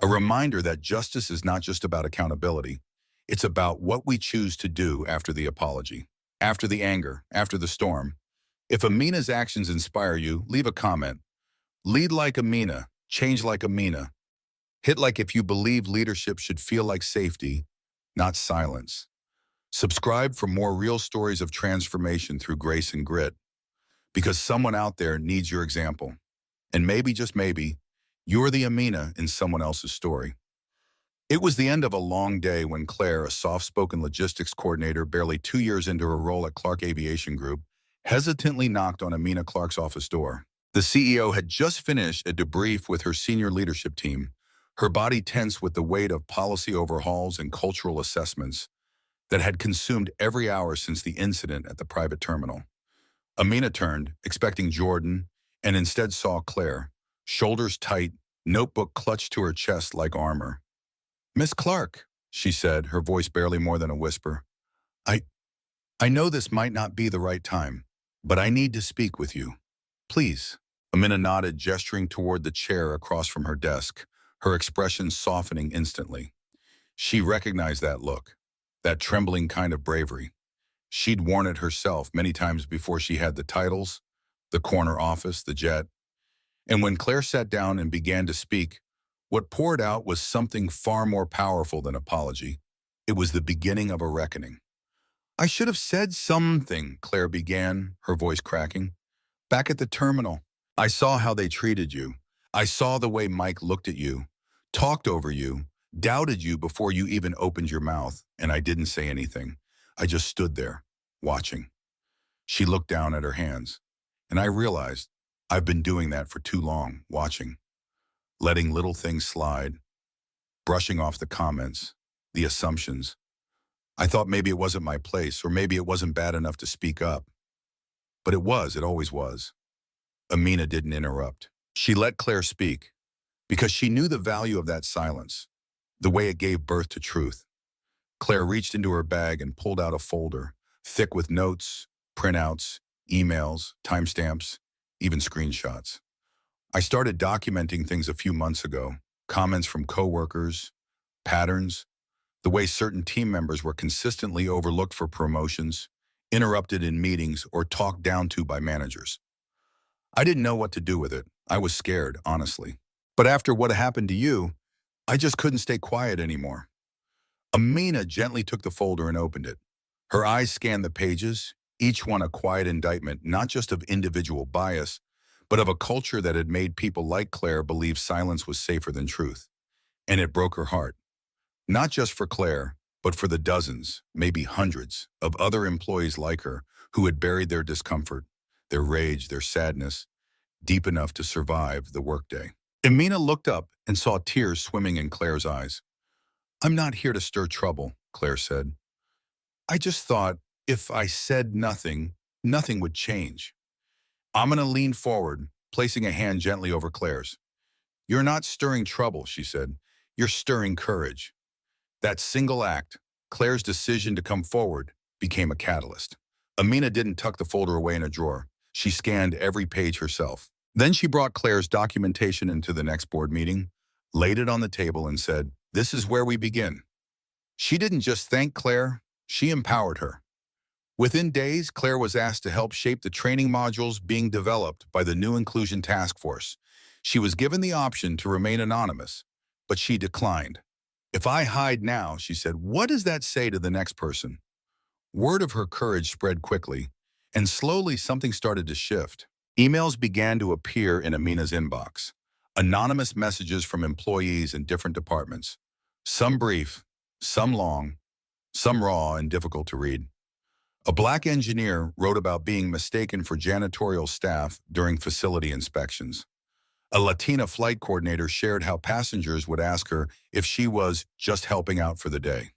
A reminder that justice is not just about accountability. It's about what we choose to do after the apology, after the anger, after the storm. If Amina's actions inspire you, leave a comment. Lead like Amina, change like Amina. Hit like if you believe leadership should feel like safety, not silence. Subscribe for more real stories of transformation through grace and grit. Because someone out there needs your example. And maybe, just maybe, you're the Amina in someone else's story. It was the end of a long day when Claire, a soft-spoken logistics coordinator barely 2 years into her role at Clark Aviation Group, hesitantly knocked on Amina Clark's office door. The CEO had just finished a debrief with her senior leadership team, her body tense with the weight of policy overhauls and cultural assessments that had consumed every hour since the incident at the private terminal. Amina turned, expecting Jordan, and instead saw Claire, shoulders tight, notebook clutched to her chest like armor. "Miss Clark," she said, her voice barely more than a whisper. I know this might not be the right time, but I need to speak with you. Please." Amina nodded, gesturing toward the chair across from her desk, her expression softening instantly. She recognized that look, that trembling kind of bravery. She'd worn it herself many times before she had the titles, the corner office, the jet. And when Claire sat down and began to speak, what poured out was something far more powerful than apology. It was the beginning of a reckoning. "I should have said something," Claire began, her voice cracking. "Back at the terminal, I saw how they treated you. I saw the way Mike looked at you, talked over you, doubted you before you even opened your mouth, and I didn't say anything. I just stood there, watching." She looked down at her hands, and I realized I've been doing that for too long, watching, letting little things slide, brushing off the comments, the assumptions. I thought maybe it wasn't my place, or maybe it wasn't bad enough to speak up. But it was, it always was. Amina didn't interrupt. She let Claire speak, because she knew the value of that silence, the way it gave birth to truth. Claire reached into her bag and pulled out a folder, thick with notes, printouts, emails, timestamps, even screenshots. "I started documenting things a few months ago, comments from coworkers, patterns, the way certain team members were consistently overlooked for promotions, interrupted in meetings, or talked down to by managers. I didn't know what to do with it. I was scared, honestly. But after what happened to you, I just couldn't stay quiet anymore. Amina gently took the folder and opened it. Her eyes scanned the pages, each one a quiet indictment not just of individual bias, but of a culture that had made people like Claire believe silence was safer than truth. And it broke her heart. Not just for Claire, but for the dozens, maybe hundreds, of other employees like her who had buried their discomfort, their rage, their sadness, deep enough to survive the workday. Amina looked up and saw tears swimming in Claire's eyes. "I'm not here to stir trouble," Claire said. "I just thought if I said nothing, nothing would change." Amina leaned forward, placing a hand gently over Claire's. "You're not stirring trouble," she said. "You're stirring courage." That single act, Claire's decision to come forward, became a catalyst. Amina didn't tuck the folder away in a drawer. She scanned every page herself. Then she brought Claire's documentation into the next board meeting, laid it on the table and said, "This is where we begin." She didn't just thank Claire, she empowered her. Within days, Claire was asked to help shape the training modules being developed by the new Inclusion Task Force. She was given the option to remain anonymous, but she declined. "If I hide now," she said, "what does that say to the next person?" Word of her courage spread quickly, and slowly something started to shift. Emails began to appear in Amina's inbox. Anonymous messages from employees in different departments. Some brief, some long, some raw and difficult to read. A black engineer wrote about being mistaken for janitorial staff during facility inspections. A Latina flight coordinator shared how passengers would ask her if she was just helping out for the day.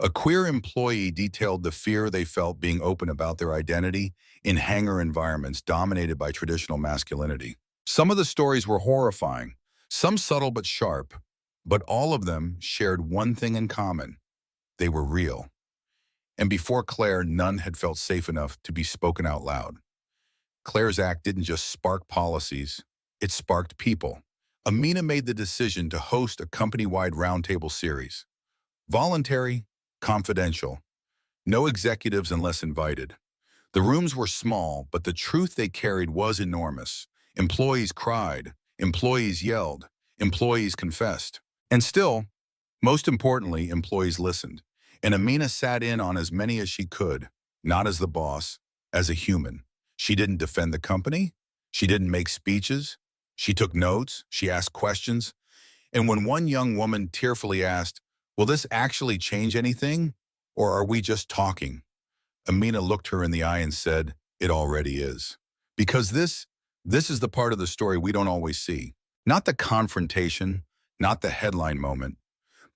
A queer employee detailed the fear they felt being open about their identity in hangar environments dominated by traditional masculinity. Some of the stories were horrifying, some subtle but sharp, but all of them shared one thing in common. They were real. And before Claire, none had felt safe enough to be spoken out loud. Claire's act didn't just spark policies, it sparked people. Amina made the decision to host a company-wide roundtable series. Voluntary, confidential. No executives unless invited. The rooms were small, but the truth they carried was enormous. Employees cried, employees yelled, employees confessed. And still, most importantly, employees listened. And Amina sat in on as many as she could, not as the boss, as a human. She didn't defend the company. She didn't make speeches. She took notes. She asked questions. And when one young woman tearfully asked, "Will this actually change anything? Or are we just talking?" Amina looked her in the eye and said, "It already is." Because this is the part of the story we don't always see. Not the confrontation, not the headline moment,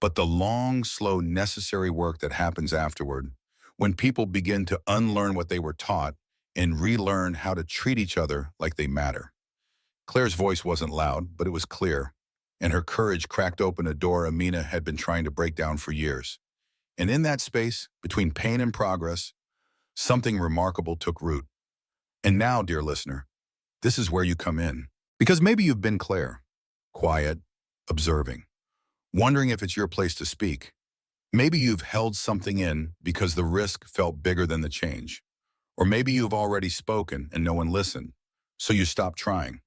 but the long, slow, necessary work that happens afterward, when people begin to unlearn what they were taught and relearn how to treat each other like they matter. Claire's voice wasn't loud, but it was clear, and her courage cracked open a door Amina had been trying to break down for years. And in that space, between pain and progress, something remarkable took root. And now, dear listener, this is where you come in. Because maybe you've been Claire, quiet, observing, wondering if it's your place to speak. Maybe you've held something in because the risk felt bigger than the change. Or maybe you've already spoken and no one listened, so you stopped trying.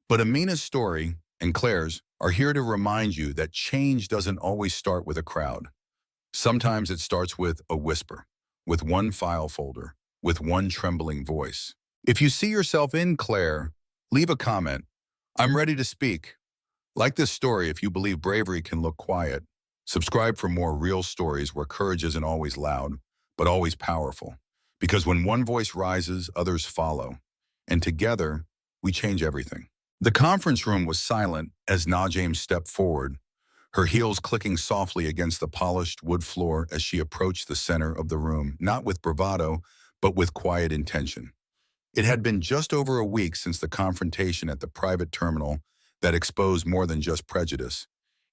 But Amina's story and Claire's are here to remind you that change doesn't always start with a crowd. Sometimes it starts with a whisper, with one file folder, with one trembling voice. If you see yourself in Claire, leave a comment. "I'm ready to speak." Like this story, if you believe bravery can look quiet, subscribe for more real stories where courage isn't always loud, but always powerful. Because when one voice rises, others follow. And together, we change everything. The conference room was silent as Najim stepped forward, her heels clicking softly against the polished wood floor as she approached the center of the room, not with bravado, but with quiet intention. It had been just over a week since the confrontation at the private terminal that exposed more than just prejudice.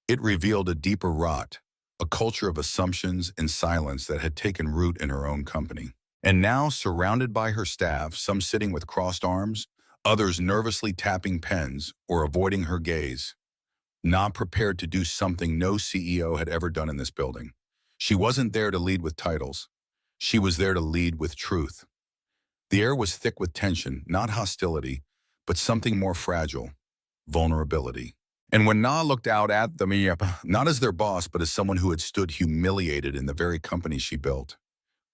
It revealed a deeper rot, a culture of assumptions and silence that had taken root in her own company. And now, surrounded by her staff, some sitting with crossed arms, others nervously tapping pens or avoiding her gaze, not prepared to do something no CEO had ever done in this building. She wasn't there to lead with titles. She was there to lead with truth. The air was thick with tension, not hostility, but something more fragile: vulnerability. And when Na looked out at them, not as their boss, but as someone who had stood humiliated in the very company she built,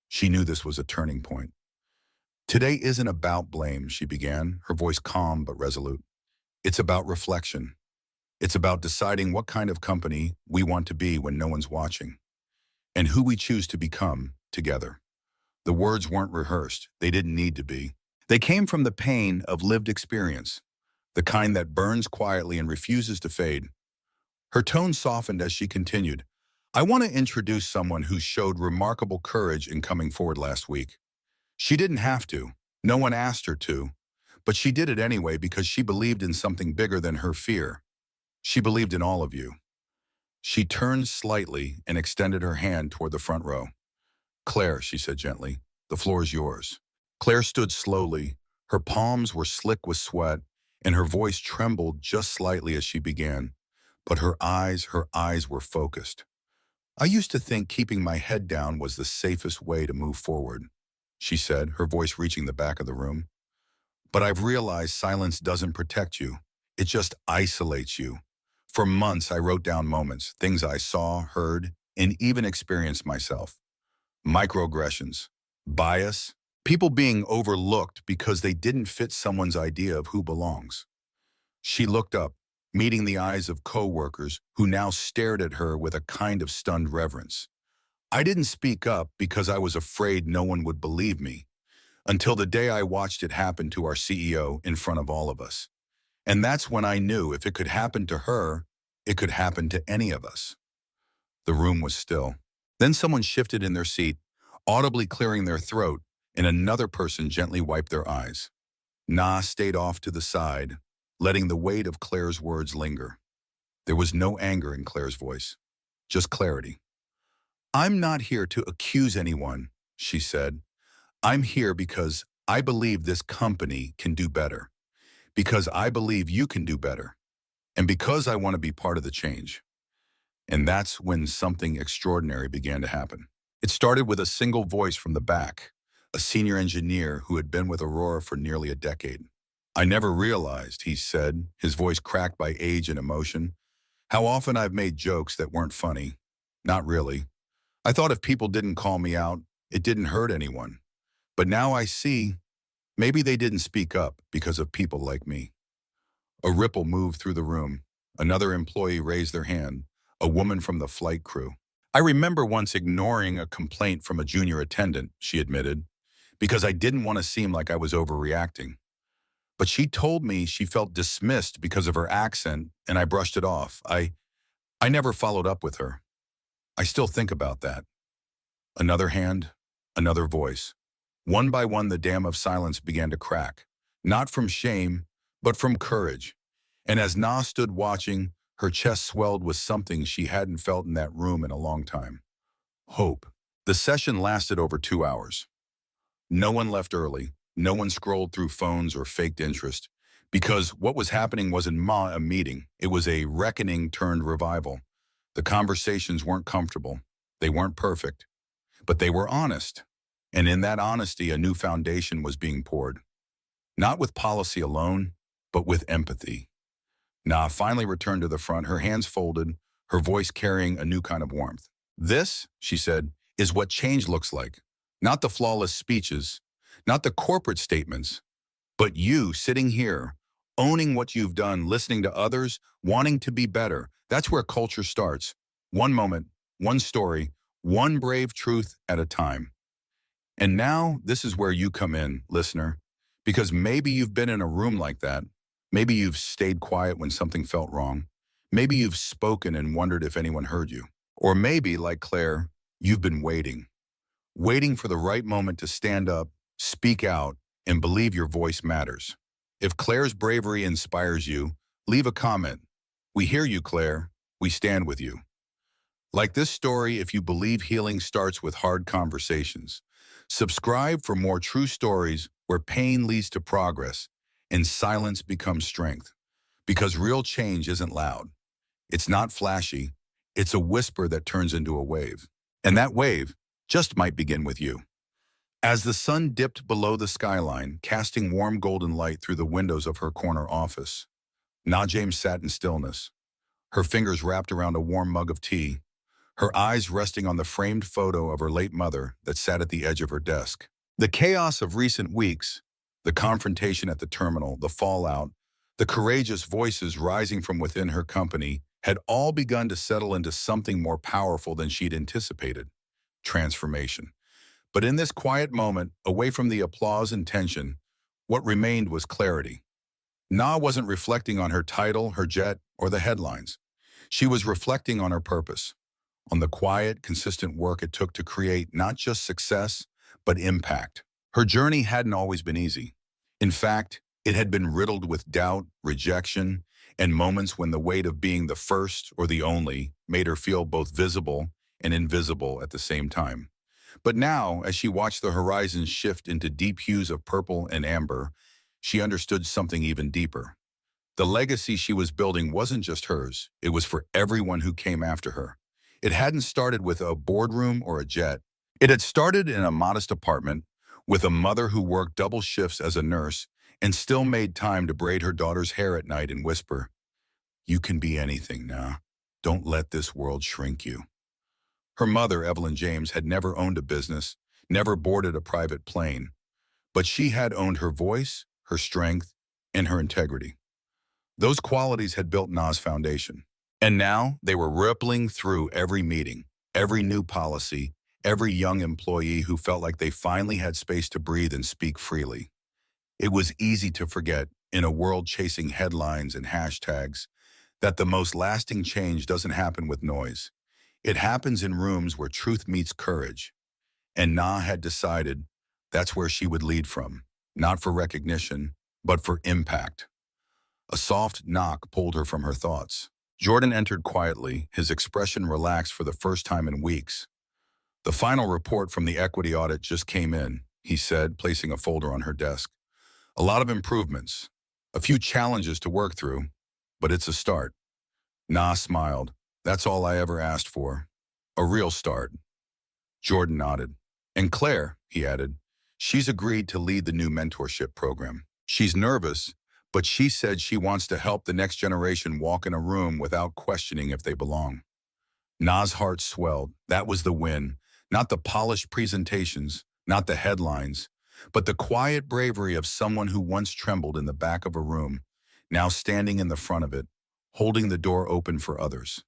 she knew this was a turning point. "Today isn't about blame," she began, her voice calm but resolute. "It's about reflection. It's about deciding what kind of company we want to be when no one's watching, and who we choose to become together." The words weren't rehearsed. They didn't need to be. They came from the pain of lived experience, the kind that burns quietly and refuses to fade. Her tone softened as she continued. "I want to introduce someone who showed remarkable courage in coming forward last week. She didn't have to. No one asked her to. But she did it anyway because she believed in something bigger than her fear. She believed in all of you." She turned slightly and extended her hand toward the front row. "Claire," she said gently, "the floor is yours." Claire stood slowly. Her palms were slick with sweat, and her voice trembled just slightly as she began. But her eyes were focused. "I used to think keeping my head down was the safest way to move forward," she said, her voice reaching the back of the room. "But I've realized silence doesn't protect you. It just isolates you. For months, I wrote down moments, things I saw, heard, and even experienced myself. Microaggressions, bias, people being overlooked because they didn't fit someone's idea of who belongs." She looked up, meeting the eyes of coworkers who now stared at her with a kind of stunned reverence. "I didn't speak up because I was afraid no one would believe me, until the day I watched it happen to our CEO in front of all of us. And that's when I knew if it could happen to her, it could happen to any of us." The room was still. Then someone shifted in their seat, audibly clearing their throat, and another person gently wiped their eyes. Na stayed off to the side, letting the weight of Claire's words linger. There was no anger in Claire's voice, just clarity. "I'm not here to accuse anyone," she said. "I'm here because I believe this company can do better, because I believe you can do better, and because I want to be part of the change." And that's when something extraordinary began to happen. It started with a single voice from the back, a senior engineer who had been with Aurora for nearly a decade. "I never realized," he said, his voice cracked by age and emotion, "how often I've made jokes that weren't funny. Not really. I thought if people didn't call me out, it didn't hurt anyone. But now I see, maybe they didn't speak up because of people like me." A ripple moved through the room. Another employee raised their hand, a woman from the flight crew. "I remember once ignoring a complaint from a junior attendant," she admitted, "because I didn't want to seem like I was overreacting. But she told me she felt dismissed because of her accent, and I brushed it off. I never followed up with her. I still think about that." Another hand, another voice. One by one, the dam of silence began to crack, not from shame, but from courage. And as Na stood watching, her chest swelled with something she hadn't felt in that room in a long time: hope. The session lasted over 2 hours. No one left early. No one scrolled through phones or faked interest. Because what was happening wasn't a meeting. It was a reckoning turned revival. The conversations weren't comfortable. They weren't perfect. But they were honest. And in that honesty, a new foundation was being poured. Not with policy alone, but with empathy. Na finally returned to the front, her hands folded, her voice carrying a new kind of warmth. "This," she said, "is what change looks like. Not the flawless speeches, not the corporate statements, but you sitting here, owning what you've done, listening to others, wanting to be better. That's where culture starts. One moment, one story, one brave truth at a time." And now this is where you come in, listener, because maybe you've been in a room like that. Maybe you've stayed quiet when something felt wrong. Maybe you've spoken and wondered if anyone heard you. Or maybe, like Claire, you've been waiting for the right moment to stand up, speak out, and believe your voice matters. If Claire's bravery inspires you, leave a comment. We hear you, Claire. We stand with you. Like this story, if you believe healing starts with hard conversations. Subscribe for more true stories where pain leads to progress and silence becomes strength. Because real change isn't loud. It's not flashy. It's a whisper that turns into a wave. And that wave just might begin with you. As the sun dipped below the skyline, casting warm golden light through the windows of her corner office, Na James sat in stillness, her fingers wrapped around a warm mug of tea, her eyes resting on the framed photo of her late mother that sat at the edge of her desk. The chaos of recent weeks, the confrontation at the terminal, the fallout, the courageous voices rising from within her company had all begun to settle into something more powerful than she'd anticipated: transformation. But in this quiet moment, away from the applause and tension, what remained was clarity. Na wasn't reflecting on her title, her jet, or the headlines. She was reflecting on her purpose, on the quiet, consistent work it took to create not just success, but impact. Her journey hadn't always been easy. In fact, it had been riddled with doubt, rejection, and moments when the weight of being the first or the only made her feel both visible and invisible at the same time. But now, as she watched the horizon shift into deep hues of purple and amber, she understood something even deeper. The legacy she was building wasn't just hers, it was for everyone who came after her. It hadn't started with a boardroom or a jet. It had started in a modest apartment with a mother who worked double shifts as a nurse and still made time to braid her daughter's hair at night and whisper, "You can be anything now. Don't let this world shrink you." Her mother, Evelyn James, had never owned a business, never boarded a private plane, but she had owned her voice, her strength, and her integrity. Those qualities had built Na's foundation. And now they were rippling through every meeting, every new policy, every young employee who felt like they finally had space to breathe and speak freely. It was easy to forget, in a world chasing headlines and hashtags, that the most lasting change doesn't happen with noise. It happens in rooms where truth meets courage. And Na had decided that's where she would lead from, not for recognition, but for impact. A soft knock pulled her from her thoughts. Jordan entered quietly, his expression relaxed for the first time in weeks. "The final report from the equity audit just came in," he said, placing a folder on her desk. "A lot of improvements, a few challenges to work through, but it's a start." Na smiled. "That's all I ever asked for. A real start." Jordan nodded. "And Claire," he added, "she's agreed to lead the new mentorship program. She's nervous, but she said she wants to help the next generation walk in a room without questioning if they belong." Na's heart swelled. That was the win. Not the polished presentations, not the headlines, but the quiet bravery of someone who once trembled in the back of a room, now standing in the front of it, holding the door open for others.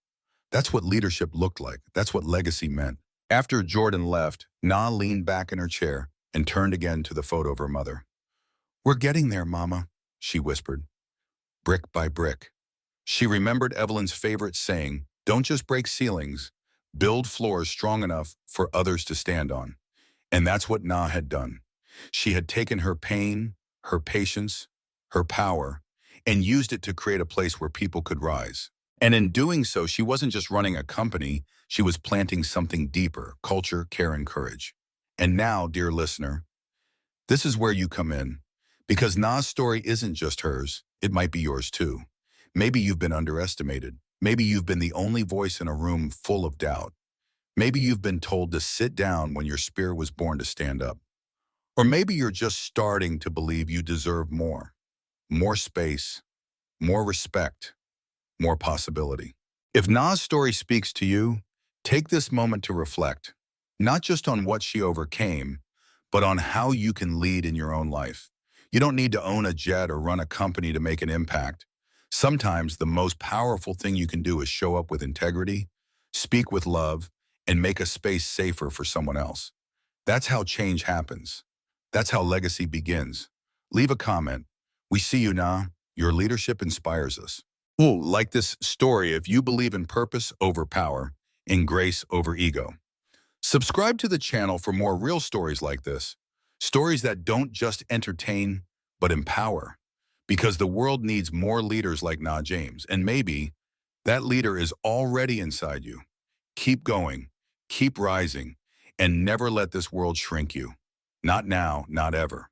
That's what leadership looked like. That's what legacy meant. After Jordan left, Na leaned back in her chair and turned again to the photo of her mother. "We're getting there, Mama," she whispered, "brick by brick." She remembered Evelyn's favorite saying, "Don't just break ceilings, build floors strong enough for others to stand on." And that's what Na had done. She had taken her pain, her patience, her power, and used it to create a place where people could rise. And in doing so, she wasn't just running a company, she was planting something deeper: culture, care, and courage. And now, dear listener, this is where you come in. Because Na's story isn't just hers, it might be yours too. Maybe you've been underestimated. Maybe you've been the only voice in a room full of doubt. Maybe you've been told to sit down when your spirit was born to stand up. Or maybe you're just starting to believe you deserve more. More space, more respect, more possibility. If Na's story speaks to you, take this moment to reflect, not just on what she overcame, but on how you can lead in your own life. You don't need to own a jet or run a company to make an impact. Sometimes the most powerful thing you can do is show up with integrity, speak with love, and make a space safer for someone else. That's how change happens. That's how legacy begins. Leave a comment. We see you, Na. Your leadership inspires us. Oh, like this story if you believe in purpose over power, in grace over ego. Subscribe to the channel for more real stories like this. Stories that don't just entertain, but empower. Because the world needs more leaders like Na James, and maybe that leader is already inside you. Keep going, keep rising, and never let this world shrink you. Not now, not ever.